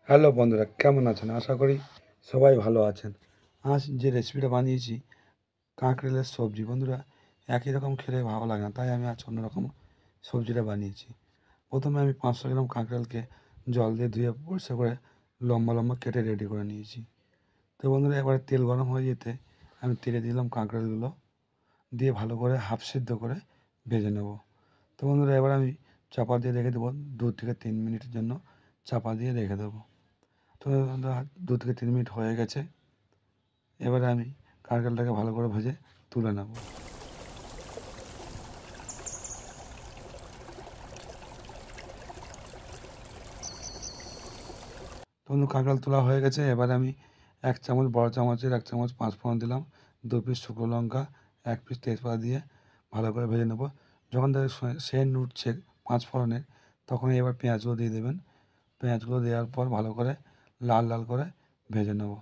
Hello বন্ধুরা, কেমন আছেন? আশা করি সবাই ভালো আছেন। আজ যে রেসিপিটা বানিয়েছি কাঁকরোলের সবজি, বন্ধুরা একই রকম খেলে ভালো লাগে না, তাই আমি আজ অন্যরকম সবজিটা বানিয়েছি। প্রথমে আমি 500 গ্রাম কাঁকরোলকে জল দিয়ে ধুয়ে পরিষ্কার করে লম্বা লম্বা কেটে রেডি করে নিয়েছি। তো বন্ধুরা, এবারে তেল গরম হয়ে যেতে আমি তেলে দিলাম কাঁকরোলগুলো, দিয়ে ভালো করে হাফ সিদ্ধ করে ভেজে নেব। তো বন্ধুরা, এবার আমি চাপা দিয়ে রেখে দেবো 2 থেকে 3 মিনিটের জন্য। চাপা দিয়ে রেখে দেবো। তো 2 থেকে 3 মিনিট হয়ে গেছে। এবারে আমি কাঁকরোলটাকে ভালো করে ভেজে তুলে নেব। তো কাঁকরোল তোলা হয়ে গেছে। এবারে আমি 1 চামচ, বড় চামচের 1 চামচ 5 ফোড়ন দিলাম, 2 পিস শুকনো লঙ্কা, 1 পিস তেজপাতা দিয়ে ভালো করে ভেজে নেব। যখন দেখবেন সেন্ট উঠছে 5 ফোড়নের, তখনই এবার পেঁয়াজগুলো দিয়ে দেবেন। পেঁয়াজগুলো দেওয়ার পর ভালো করে লাল লাল করে ভেজে নেব।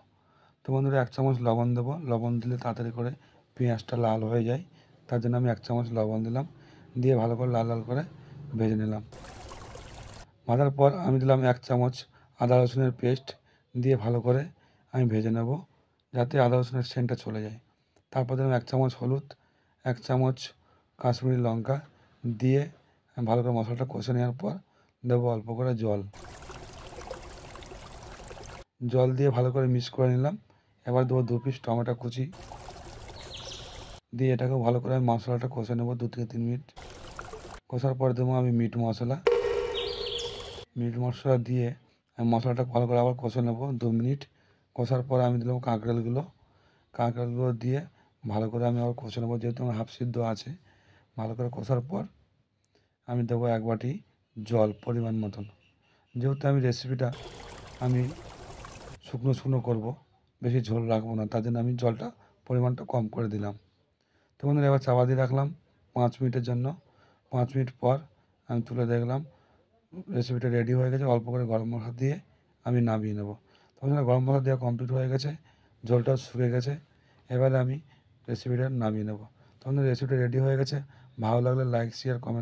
তো বন্ধুরা, 1 চামচ লবণ দেবো। লবণ দিলে তাড়াতাড়ি করে পেঁয়াজটা লাল হয়ে যায়, তার জন্য আমি 1 চামচ লবণ দিলাম, দিয়ে ভালো করে লাল লাল করে ভেজে নিলাম। ভাজার পর আমি দিলাম 1 চামচ আদা রসুনের পেস্ট, দিয়ে ভালো করে আমি ভেজে নেব, যাতে আদা রসুনের সেন্টটা চলে যায়। তারপর দিলাম 1 চামচ হলুদ, 1 চামচ কাশ্মীরি লঙ্কা, দিয়ে আমি ভালো করে মশলাটা কষে নেওয়ার পর দেবো অল্প করে জল। জল দিয়ে ভালো করে মিক্স করে নিলাম। এবার দেবো 2 পিস টমেটো কুচি, দিয়ে এটাকেও ভালো করে আমি মশলাটা কষে নেব 2 থেকে 3 মিনিট। কষার পর দেবো আমি মিট মশলা। মিট মশলা দিয়ে আমি মশলাটা ভালো করে আবার কষে নেব 2 মিনিট। কষার পর আমি দিলাম কাঁকরোলগুলো। কাঁকরোলগুলো দিয়ে ভালো করে আমি আবার কষে নেব, যেহেতু আমার হাফ সিদ্ধ আছে। ভালো করে কষার পর আমি দেবো 1 বাটি জল পরিমাণ মতন। যেহেতু আমি রেসিপিটা আমি শুকনো শুকনো করব, বেশি ঝোল রাখবো না, তার জন্য আমি জলটা পরিমাণটা কম করে দিলাম। তো বন্ধুরা, এবার চাপা দিয়ে রাখলাম 5 মিনিটের জন্য। 5 মিনিট পর আমি তুলে দেখলাম রেসিপিটা রেডি হয়ে গেছে। অল্প করে গরম মশলা দিয়ে আমি নামিয়ে নেব। তখন গরম মশলা দেওয়া কমপ্লিট হয়ে গেছে, জলটাও শুকিয়ে গেছে। এবারে আমি রেসিপিটা নামিয়ে নেব। তখন রেসিপিটা রেডি হয়ে গেছে। ভালো লাগলে লাইক, শেয়ার, কমেন্ট